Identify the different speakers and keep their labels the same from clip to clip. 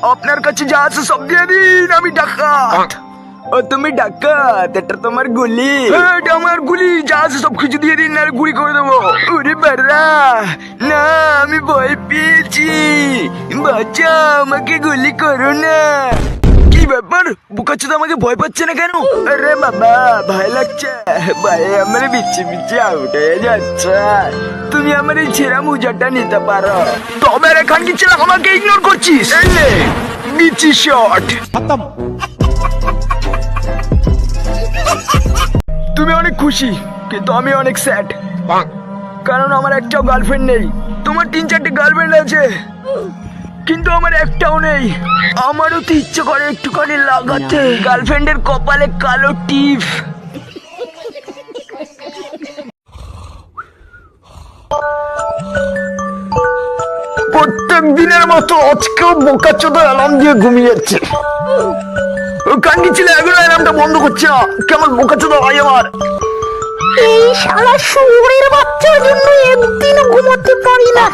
Speaker 1: আপনার কাছে যা আছে সব দিয়ে দিন, আমি ডাকাত। ও তুমি ডাকাত? এটা তোমার গুলি? এটা আমার গুলি, যা আছে সব কিছু দিয়ে দিন, না গুলি করে দেবো। ওরে বাড়া, না আমি ভয় পেয়েছি, বাঁচাও, আমাকে গুলি করো না। কি ব্যাপার, বোকাচোদা আমাকে ভয় পাচ্ছে না কেন? আরে বাবা, ভয় লাগছে ভাই, আমার বিচ্ছে বিচ্ছে আউট হয়ে যাচ্ছে। তুমি আমার এই ছেঁড়া মোজাটা নিতে পারো। তবে রে খানকি ছেলে, আমাকে ইগনোর করছিস? এই নে বিচি শট। তুমি অনেক খুশি, কিন্তু আমি অনেক স্যাড, কারণ আমার একটাও গার্লফ্রেন্ড নেই। তোমার 3-4টে গার্লফ্রেন্ড আছে, কিন্তু আমার একটাও নেই। আমারও তো ইচ্ছে করে একটুখানি লাগাতে গার্লফ্রেন্ডের কপালে কালো টিপ। প্রত্যেক দিনের মতো আজকেও বোকাচোদা অ্যালার্ম দিয়ে ঘুমিয়েছে। কান্ডি ছিল, এগুলো অ্যালার্মটা বন্ধ করছে না, কেমন বোকাচোদা ভাই আমার।
Speaker 2: এই শালা শুয়োরের বাচ্চার জন্য একদিনও ঘুমাতে পারি না।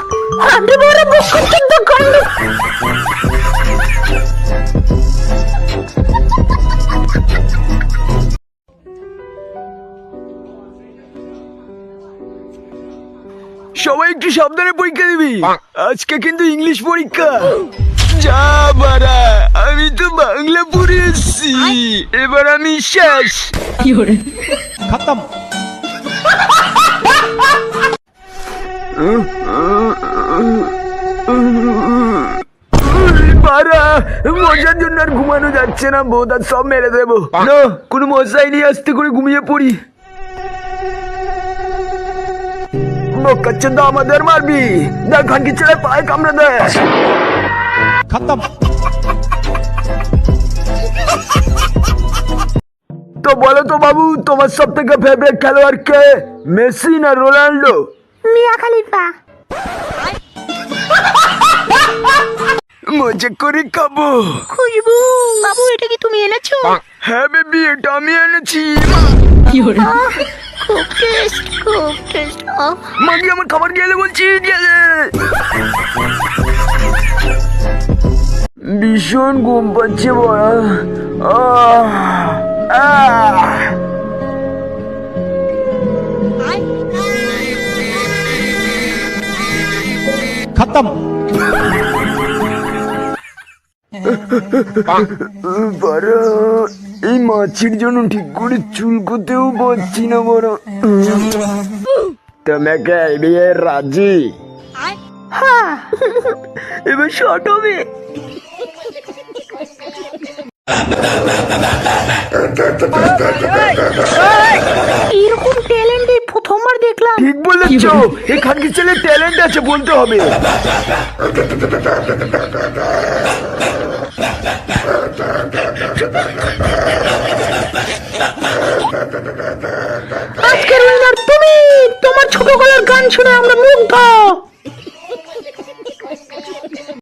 Speaker 2: হাঁটে বড় বসন্ত কাণ্ড।
Speaker 1: সবাই একটু সাবধানে পরীক্ষা দিবি, আজকে কিন্তু ইংলিশ পরীক্ষা। যা বাড়া, আমি তো বাংলা পড়ে এসছি, এবার আমি শেষ।
Speaker 3: খতম।
Speaker 1: বাড়া, মজার জন্য আর ঘুমানো যাচ্ছে না, বোধ আর সব মেরে দেবো। না, কোনো মশাই নিয়ে আস্তে করে ঘুমিয়ে পড়ি। বোকাচোদা আমাদের মারবি, দেখ খানকি ছেলে পায়ে কামড়ে দেয়।
Speaker 3: খতম।
Speaker 1: তো বলো তো বাবু, তোমার সব থেকে ফেভারিট খেলোয়াড় কে, মেসি না রোনাল্ডো?
Speaker 2: মিয়া খালিফা।
Speaker 1: মজা করে খাবো।
Speaker 2: খুশবু বাবু, এটা কি তুমি এনেছো?
Speaker 1: হ্যাঁ বেবি, এটা আমি এনেছি।
Speaker 2: খুব টেস্ট, খুব টেস্ট।
Speaker 1: মাগি আমার খাবার গেলে বলছি, গেলে ভীষণ ঘুম পাচ্ছে বড়া।
Speaker 3: খতম।
Speaker 1: বড়, এই মাছির জন্য ঠিক করে চুলকোতেও পারছি না বড়। তোমাকে বিয়ে রাজি?
Speaker 2: হ্যাঁ।
Speaker 1: এবার শর্ট হবে।
Speaker 2: এরকম ট্যালেন্ট এই প্রথমবার দেখলাম।
Speaker 1: ঠিক বলেছ, এই খানকি ছেলে ট্যালেন্ট আছে বলতে হবে।
Speaker 2: আজকের উইনার তুমি। তোমার ছোট গলার গান শুনে আমরা